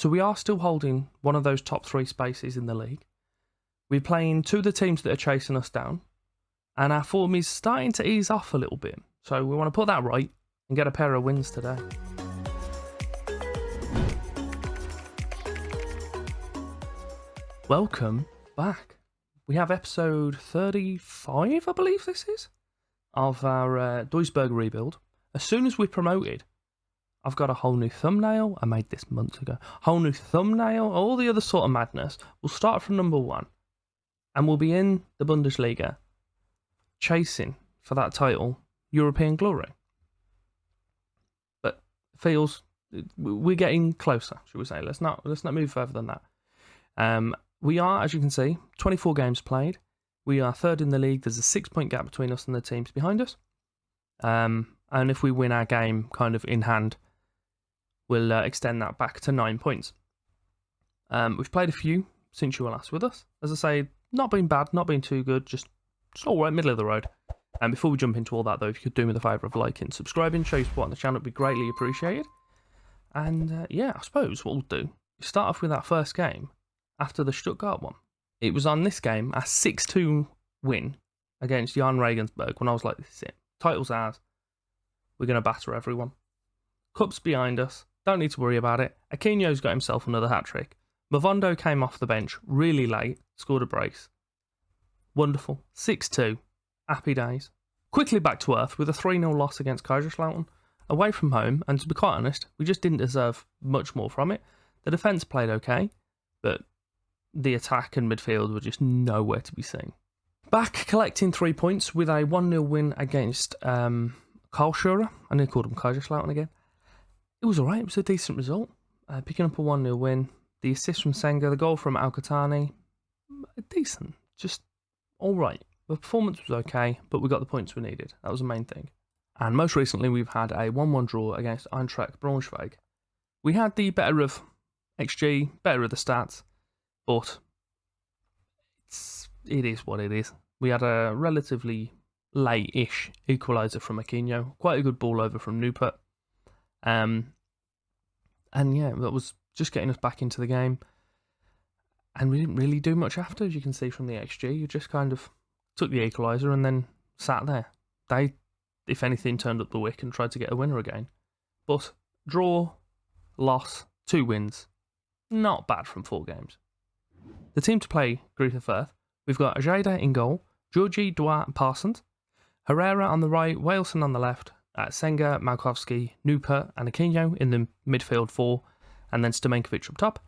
So we are still holding one of those top 3 spaces in the league. We're playing 2 of the teams that are chasing us down, and our form is starting to ease off a little bit. So we want to put that right and get a pair of wins today. Welcome back. We have episode 35, I believe this is, of our Duisburg rebuild. As soon as we're promoted, I've got a whole new thumbnail. I made this months ago. Whole new thumbnail, all the other sort of madness. We'll start from number 1, and we'll be in the Bundesliga, chasing for that title, European glory. But it feels we're getting closer, should we say? Let's not move further than that. We are, as you can see, 24 games played. We are 3rd in the league. There's a 6-point gap between us and the teams behind us. And if we win our game kind of in hand, we'll extend that back to 9 points. We've played a few since you were last with us. As I say, not been bad, not been too good, just all right, middle of the road. And before we jump into all that, though, if you could do me the favour of liking, subscribing, show your support on the channel, it'd be greatly appreciated. And yeah, I suppose what we'll do is start off with that first game after the Stuttgart one. It was on this game, a 6-2 win against Jan Regensburg, when I was like, this is it. Title's ours. We're going to batter everyone. Cup's behind us. Don't need to worry about it. Aquino's got himself another hat-trick. Mavondo came off the bench really late, scored a brace. Wonderful. 6-2. Happy days. Quickly back to earth with a 3-0 loss against Kaiserslautern. Away from home, and to be quite honest, we just didn't deserve much more from it. The defence played okay, but the attack and midfield were just nowhere to be seen. Back collecting 3 points with a 1-0 win against Karlsruhe. I nearly called them Kaiserslautern again. It was alright, it was a decent result. Picking up a 1-0 win. The assist from Senga, the goal from Alcatani, decent, just alright. The performance was okay, but we got the points we needed. That was the main thing. And most recently, we've had a 1-1 draw against Eintracht Braunschweig. We had the better of XG, better of the stats, but it is what it is. We had a relatively late-ish equaliser from Aquino, quite a good ball over from Neupert. And yeah, that was just getting us back into the game. And we didn't really do much after, as you can see from the XG. You just kind of took the equaliser and then sat there. They, if anything, turned up the wick and tried to get a winner again. But draw, loss, 2 wins. Not bad from 4 games. The team to play Greuther Furth, we've got Ajeda in goal, Georgi, Duarte and Parsons, Herrera on the right, Waleson on the left, Senga, Malkowski, Neupert and Aquino in the midfield 4, and then Stamenkovic up top.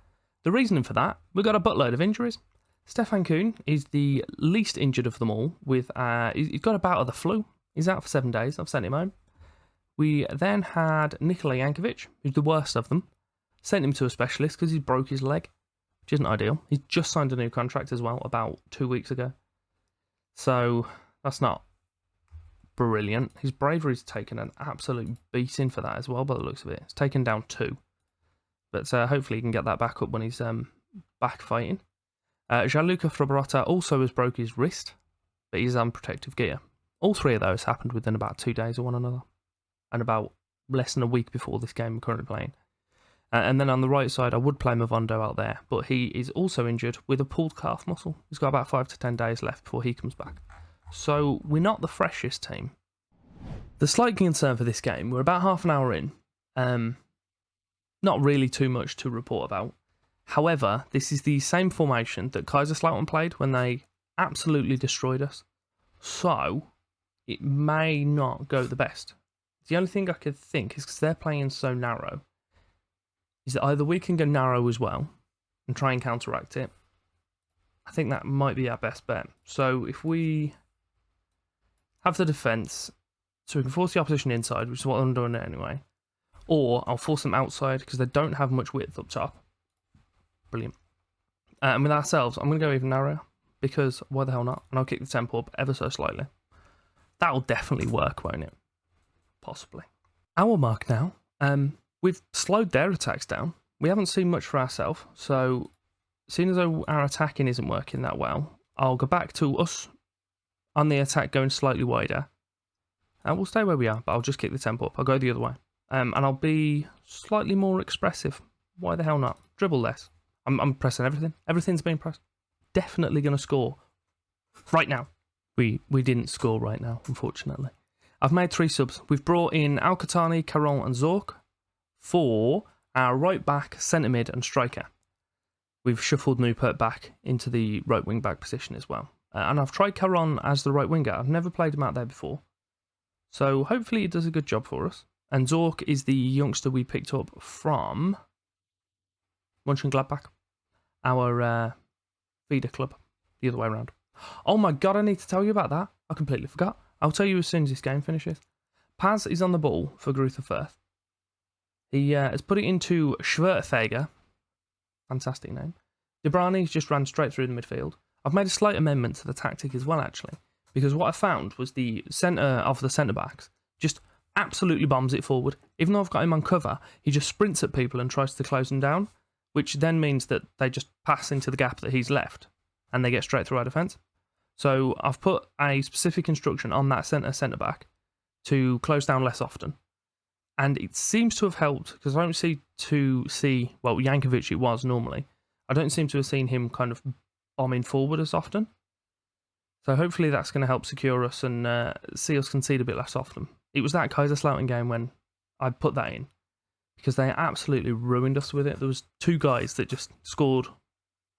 The reasoning for that, we've got a buttload of injuries. Stefan Kuhn is the least injured of them all. He's got a bout of the flu. He's out for 7 days. I've sent him home. We then had Nikola Jankovic, who's the worst of them. Sent him to a specialist because he broke his leg, which isn't ideal. He's just signed a new contract as well about 2 weeks ago. So that's not brilliant. His bravery's taken an absolute beating for that as well, by the looks of it. It's taken down 2. But hopefully he can get that back up when he's back fighting. Gianluca Frabrotta also has broke his wrist, but he's on protective gear. All 3 of those happened within about 2 days of one another, and about less than a week before this game we're currently playing. And then on the right side, I would play Mavondo out there, but he is also injured with a pulled calf muscle. He's got about 5 to 10 days left before he comes back. So we're not the freshest team. The slight concern for this game, we're about half an hour in. Not really too much to report about. However, this is the same formation that Kaiserslautern played when they absolutely destroyed us. So it may not go the best. The only thing I could think is because they're playing so narrow, is that either we can go narrow as well and try and counteract it. I think that might be our best bet. So if we have the defence, so we can force the opposition inside, which is what I'm doing anyway, or I'll force them outside because they don't have much width up top. Brilliant. And with ourselves, I'm going to go even narrower because why the hell not? And I'll kick the tempo up ever so slightly. That'll definitely work, won't it? Possibly. Our mark now. We've slowed their attacks down. We haven't seen much for ourselves, so seeing as though our attacking isn't working that well, I'll go back to us on the attack going slightly wider. And we'll stay where we are, but I'll just kick the tempo up. I'll go the other way. And I'll be slightly more expressive Why the hell not? Dribble less. I'm pressing everything. Everything's being pressed. Definitely going to score right now. We didn't score right now, unfortunately. I've made 3 subs. We've brought in Al-Qahtani, Caron and Zorc for our right back, centre mid and striker. We've shuffled Newport back into the right wing back position as well. And I've tried Caron as the right winger. I've never played him out there before. So hopefully he does a good job for us. And Zorc is the youngster we picked up from Mönchengladbach, our feeder club, the other way around. Oh my god, I need to tell you about that. I completely forgot. I'll tell you as soon as this game finishes. Paz is on the ball for Greuther Furth. He has put it into Schwertfeger. Fantastic name. Debrani's just ran straight through the midfield. I've made a slight amendment to the tactic as well, actually, because what I found was the centre of the centre-backs just absolutely bombs it forward. Even though I've got him on cover, he just sprints at people and tries to close them down, which then means that they just pass into the gap that he's left, and they get straight through our defence. So I've put a specific instruction on that centre-back to close down less often. And it seems to have helped, because I don't see, well, Jankovic it was normally. I don't seem to have seen him kind of bombing forward as often. So hopefully that's going to help secure us and see us concede a bit less often. It was that Kaiserslautern game when I put that in, because they absolutely ruined us with it. There was 2 guys that just scored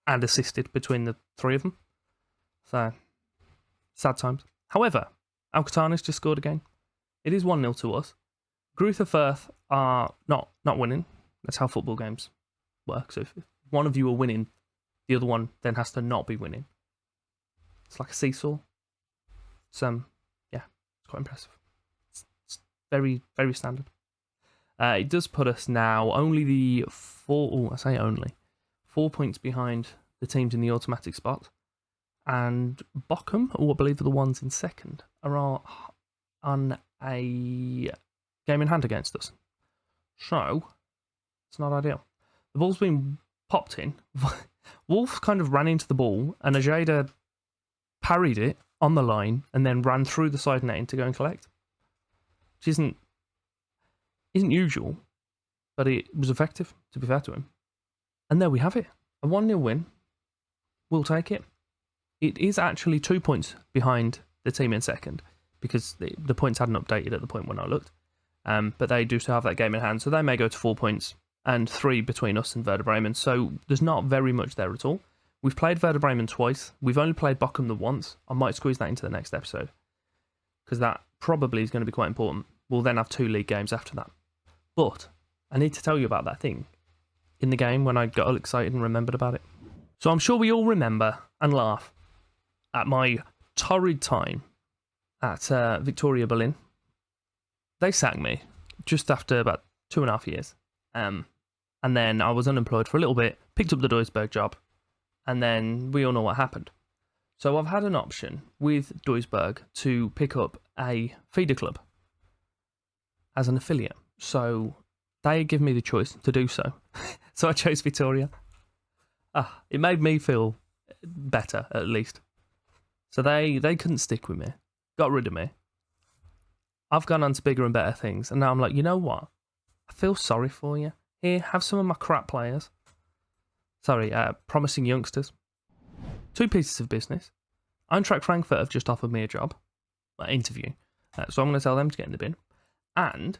and assisted between the 3 of them. So, sad times. However, Al-Qahtani's just scored again. It is 1-0 to us. Greuther Furth are not winning. That's how football games work. So if one of you are winning, the other one then has to not be winning. It's like a seesaw. Yeah, it's quite impressive. It's very, very standard. It does put us now only 4 points behind the teams in the automatic spot. And Bochum, who I believe are the ones in second, are on a game in hand against us. So, it's not ideal. The ball's been popped in. Wolf kind of ran into the ball, and Ajeda parried it on the line and then ran through the side netting to go and collect. Which isn't usual, but it was effective, to be fair to him. And there we have it. A 1-0 win. We'll take it. It is actually 2 points behind the team in second, because the points hadn't updated at the point when I looked. But they do still have that game in hand, so they may go to 4 points and 3 between us and Werder Bremen. So there's not very much there at all. We've played Werder Bremen twice. We've only played Bochum the once. I might squeeze that into the next episode, because that probably is going to be quite important. We'll then have 2 league games after that. But I need to tell you about that thing in the game when I got all excited and remembered about it. So I'm sure we all remember and laugh at my torrid time at Victoria Berlin. They sacked me just after about 2.5 years. And then I was unemployed for a little bit, picked up the Duisburg job, and then we all know what happened. So I've had an option with Duisburg to pick up a feeder club as an affiliate. So they give me the choice to do so. So I chose Victoria. It made me feel better, at least. So they couldn't stick with me, got rid of me. I've gone on to bigger and better things, and now I'm like, you know what? I feel sorry for you. Here, have some of my crap players. Sorry, promising youngsters. 2 pieces of business. Eintracht Frankfurt have just offered me a job, an interview. So I'm going to tell them to get in the bin. And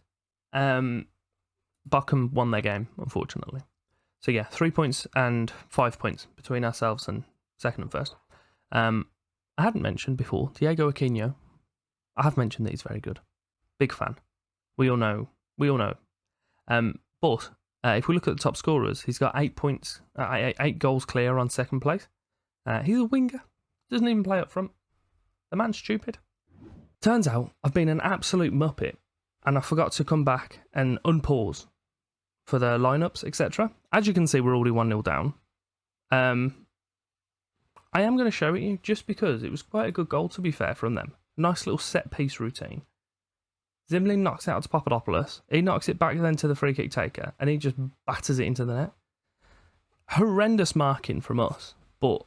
Bochum won their game, unfortunately. So yeah, 3 points and 5 points between ourselves and second and first. I hadn't mentioned before, Diego Aquino. I have mentioned that he's very good. Big fan. We all know. But if we look at the top scorers, he's got 8 points, 8 goals clear on second place. He's a winger. Doesn't even play up front. The man's stupid. Turns out I've been an absolute muppet, and I forgot to come back and unpause for the lineups, etc. As you can see, we're already 1-0 down. I am going to show it you just because it was quite a good goal, to be fair, from them. Nice little set-piece routine. Zimlin knocks it out to Papadopoulos. He knocks it back then to the free-kick taker, and he just batters it into the net. Horrendous marking from us, but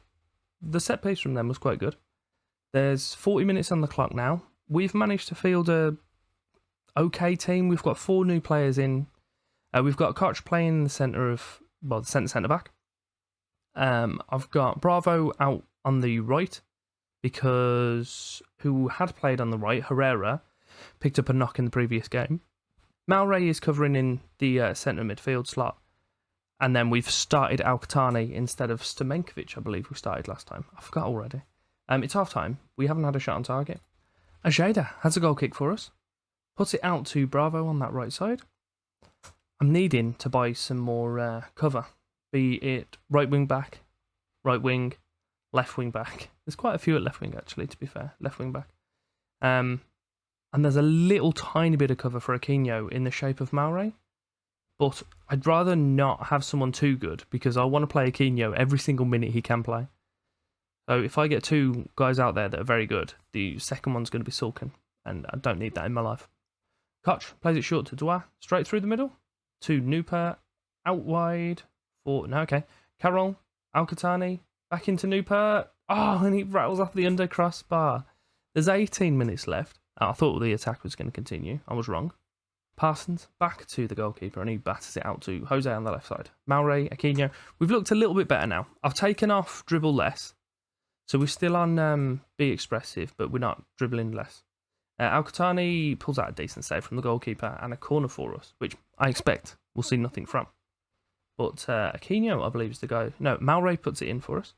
the set-piece from them was quite good. There's 40 minutes on the clock now. We've managed to field a okay team. We've got 4 new players in. We've got Koch playing in the centre of well, the centre back. I've got Bravo out on the right because who had played on the right, Herrera, picked up a knock in the previous game. Malray is covering in the centre midfield slot. And then we've started Alcatani instead of Stamenkovic, I believe we started last time. I forgot already. It's half time. We haven't had a shot on target. Ajeda has a goal kick for us. Puts it out to Bravo on that right side. I'm needing to buy some more cover. Be it right wing back, right wing, left wing back. There's quite a few at left wing actually, to be fair. Left wing back. And there's a little tiny bit of cover for Aquino in the shape of Malray. But I'd rather not have someone too good because I want to play Aquino every single minute he can play. So if I get two guys out there that are very good, the second one's going to be sulking, and I don't need that in my life. Koch plays it short to Dwa, straight through the middle, to Newport, out wide, for, no, okay, Carroll, Alcatani, back into Newport, oh, and he rattles off the under crossbar. There's 18 minutes left. I thought the attack was going to continue, I was wrong. Parsons back to the goalkeeper and he batters it out to Jose on the left side. Malray, Aquino. We've looked a little bit better now. I've taken off dribble less. So we're still on be expressive, but we're not dribbling less. Alcatani pulls out a decent save from the goalkeeper and a corner for us, which I expect we'll see nothing from. But Aquino, I believe, is the guy. No, Malray puts it in for us.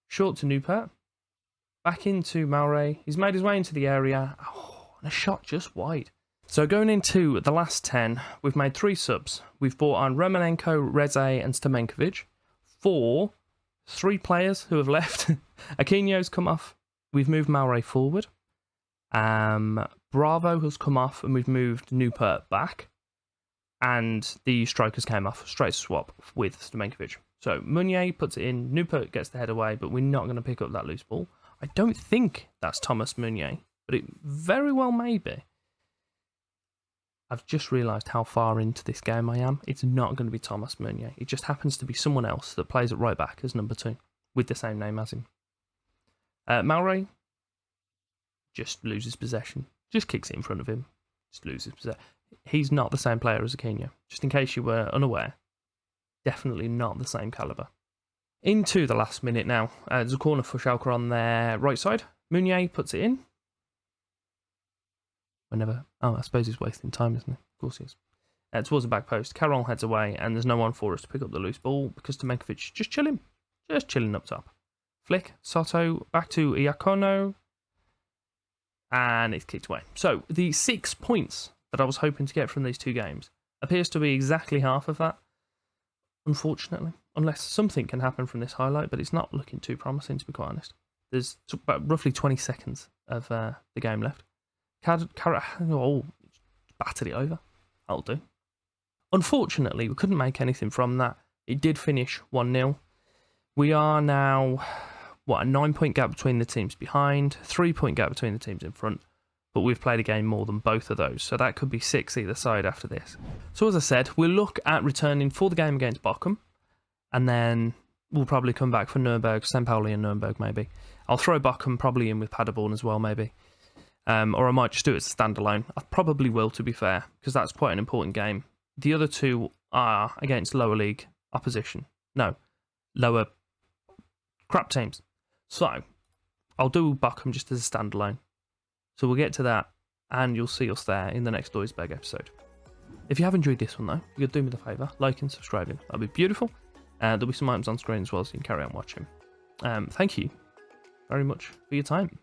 Short to Newport. Back into Malray. He's made his way into the area. Oh, and a shot just wide. So going into the last 10, we've made 3 subs. We've brought on Romanenko, Reze and Stamenkovic for 3 players who have left. Aquino's come off. We've moved Malray forward. Bravo has come off and we've moved Newport back. And the strikers came off. Straight swap with Stamenkovic. So Meunier puts it in. Newport gets the head away, but we're not going to pick up that loose ball. I don't think that's Thomas Meunier, but it very well may be. I've just realised how far into this game I am. It's not going to be Thomas Meunier. It just happens to be someone else that plays at right back as number 2 with the same name as him. Malray just loses possession. Just kicks it in front of him. Just loses possession. He's not the same player as Aquino. Just in case you were unaware. Definitely not the same calibre. Into the last minute now. There's a corner for Schalke on their right side. Meunier puts it in. Whenever, oh, I suppose he's wasting time, isn't he? Of course he is. Towards the back post, Carroll heads away, and there's no one for us to pick up the loose ball because Stamenkovic just chilling up top. Flick, Soto, back to Iacono, and it's kicked away. So the 6 points that I was hoping to get from these 2 games appears to be exactly half of that, unfortunately, unless something can happen from this highlight, but it's not looking too promising, to be quite honest. There's about roughly 20 seconds of the game left. Oh, battered it over. That'll do. Unfortunately, we couldn't make anything from that. It did finish 1-0. We are now, a 9-point gap between the teams behind, 3-point gap between the teams in front, but we've played a game more than both of those, so that could be 6 either side after this. So as I said, we'll look at returning for the game against Bochum, and then we'll probably come back for Nuremberg, St. Pauli and Nuremberg maybe. I'll throw Bochum probably in with Paderborn as well maybe. Or I might just do it as a standalone. I probably will, to be fair, because that's quite an important game. The other 2 are against lower league opposition. No, lower crap teams. So, I'll do Bochum just as a standalone. So we'll get to that, and you'll see us there in the next Duisburg episode. If you have enjoyed this one, though, you could do me the favour, like and subscribing. That'd be beautiful. There'll be some items on screen as well, so you can carry on watching. Thank you very much for your time.